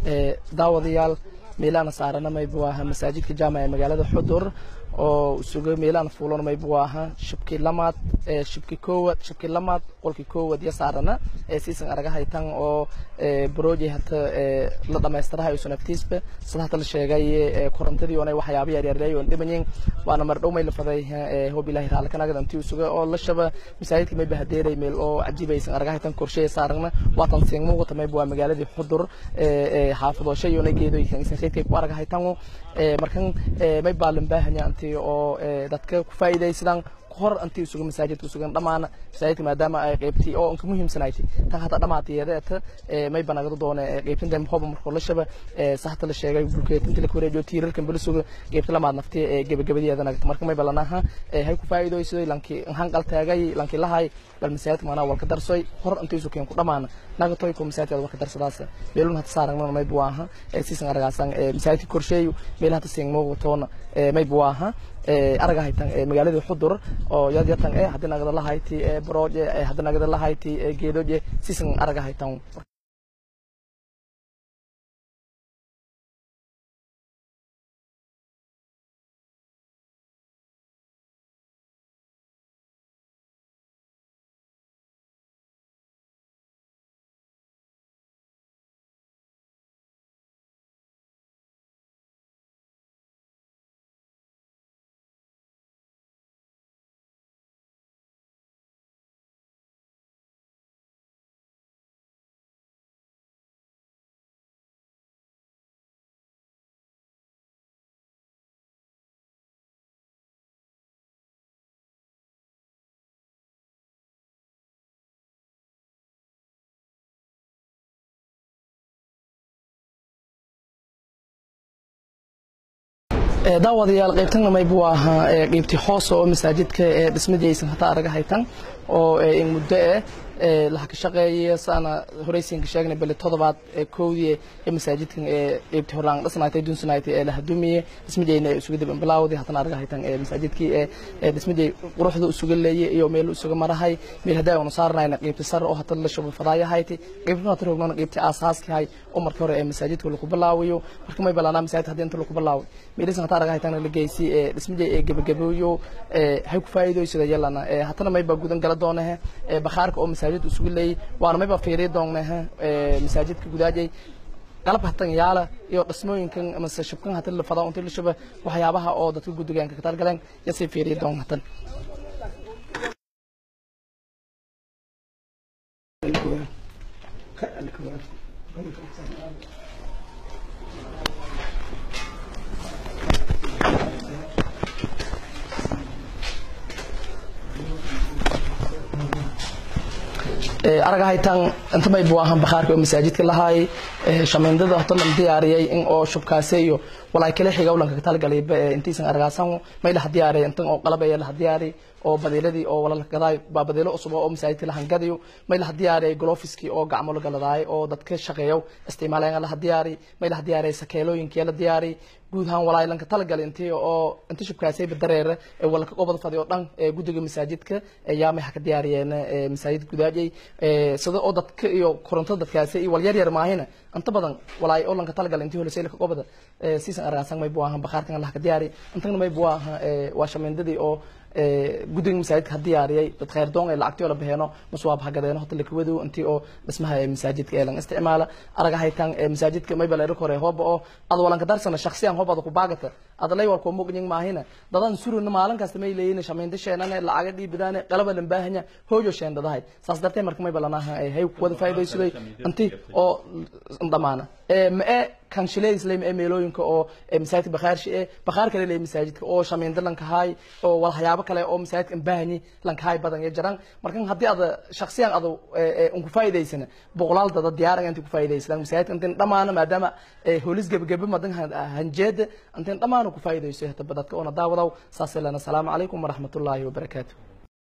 daawadayaal meelaana saarana maybu aha masaajidka jaamaca magaalada Xudur oo suuga meelaan fuulan maybu aha shibki lamaad shibki koowad shibki lamaad qolki koowad ya saarana siisan araga haytan oo broje hata la dhameystirahay oo naftiisba sadahta la sheegay korontadii oo waxyaabo yar yar oo dhimanyin waana mar dhow may la faday hoob ilaahi raali kana gadantii suuga oo la shaba masaajidka may bahadeeray meel oo cajibaysan araga haytan qorshe saarana waatan siin muuqata maybu magaalada Xudur xaafado shay oo nageedo isan ku araga haytan markan may baalan baahan yahay oo dadka ku faa'iideysadaan hor antii isugu masaajidka isugu dhamaana masaajidka maadaama ay qaybtii oo anka muhiimsanaaytay tan hada dhamaatiyada may banagado doona qaybtinta hoob markoo la shaba saxta la sheegay bulkeetinta la koreeyo tiirarkan bulsuga qaybta lamaad naftii gabagabadeeda nagta marka may balanaha hay ku faa'iideysaday lanki hanqal taagay lanki lahay bal masaajidka maana walka darsoy hor antii isugu ku dhamaana nagatoy ku masaajidka walka darsadaas meelun hada saaragna may buaha siisan aragaasan masaajidka korsheeyo meel hada siin mooqtoona may buaha araga haytan magaalada Xudur oo yadatan hadii nagada la hayti broje hadii nagada la hayti geedoje siisan araga haytan daawadayaal qaybtan may buu ahaa qaybtii hoos oo masaajidka dhismadiisa hata araga haytan oo in muddo la ka shaqeeyay sana horeysiin ka sheegnay bal todobaad koodii masaajidkan qaybtii horaan dhisnaaytay dunsanaaytay la hadumiye dhismadiina isugu dib bilaawday hatan araga haytan masaajidkii dhismadii quruxda isugu leeyay iyo meel isugu marahay meel hadaa oo saarnayna qaybtii sar oo hatan la shubay fadaaya haytay qaybtuna tarogna qaybtii aasaaska hay oo markii hore masaajidka lagu bilaawayo marka may balana masaajid hadii inta lagu bilaaway meelisan hata araga haytan la geeysi dhismadii gabagabayo hay ku faa'iideysadeen yalana hatana may ba gudan gala doonaa bakhaarka oo masaajid isugu leeyay waana may ba fiirin doonaa masaajidka gudaajay qalab hatan yaala iyo dhismooyinkan ama shaqan hata la fadaa inta la shaba waxyaabaha oo dadka gudigaanka ka talgaleen yasii fiirin doonaa hatan araga haytan inta may buu ahaan bakhaarka oo masaajidka lahaay shameendada hatan la diyaariyay in oo shubkaasay iyo walaa kale xigawlanka ka talgalay intiisan aragaasan may la diyaariyay intan oo qalab ay la diyaariyay oo badeeladii oo wala gaday badeelo cusub oo masaajidka la hangadiyo may la diyaariyay glofiski oo gacmo la galadaay oo dadka shaqeeyo isticmaalayaan la diyaariyay may la diyaariyay sakeelooyinkii la diyaariyay guud ahaan walaa lanka talgalay intii oo inta shubkaasay badareer wala ka qobad fadhiyo dhan gudiga masaajidka ayaa may ka diyaariyeen masaajid gudaajay sida oo dadka iyo korontada dadkaasay iyo wal yar yar maahina inta badan walaa oo lanka talgalay intii hoosay ka qobada siisan aragsan may buu ahaan bakhaarkan la ka diyaariyay intana may buu ahaan waa shameendadii oo gudiga masaajidka diyaariyay dad khayr doon ay lacagtii la bixino maswaab hagadeeno hotel kuwadu intii oo dhismaha masaajidka ee lan isticmaala araga haytan masaajidka may baleero kore hoob oo ad walanka darsana shakhsiyan hoob ku baagata adalay war ko muqnin maahina dadan suruna maalin kasta may leeyeen shameenda sheenana lacag dhiibidaan qalab lan baahanya hooyo sheendadahay saas dartee marka may balanaha ay hay wada faa'iideysaday intii oo dhamaana ma kan shilay islam meelooyinka oo masaajid bakhaar kale leey masaajidka oo shameenda lanka hay oo wal hayaabo kale oo masaajidka baahani lanka hay badan ee jaran markan hadii aad shakhsiyan aad ku faa'iideysana boqolaal dad diyaar inta ku faa'iideysan masaajidka inta dhamaana maadaama hoolis gabagaba madan hanjeed inta dhamaana ku faa'iideyso hata dadka oo daawadaw saasay lana salaamu calaykum wa rahmatullaahi wa barakaatuh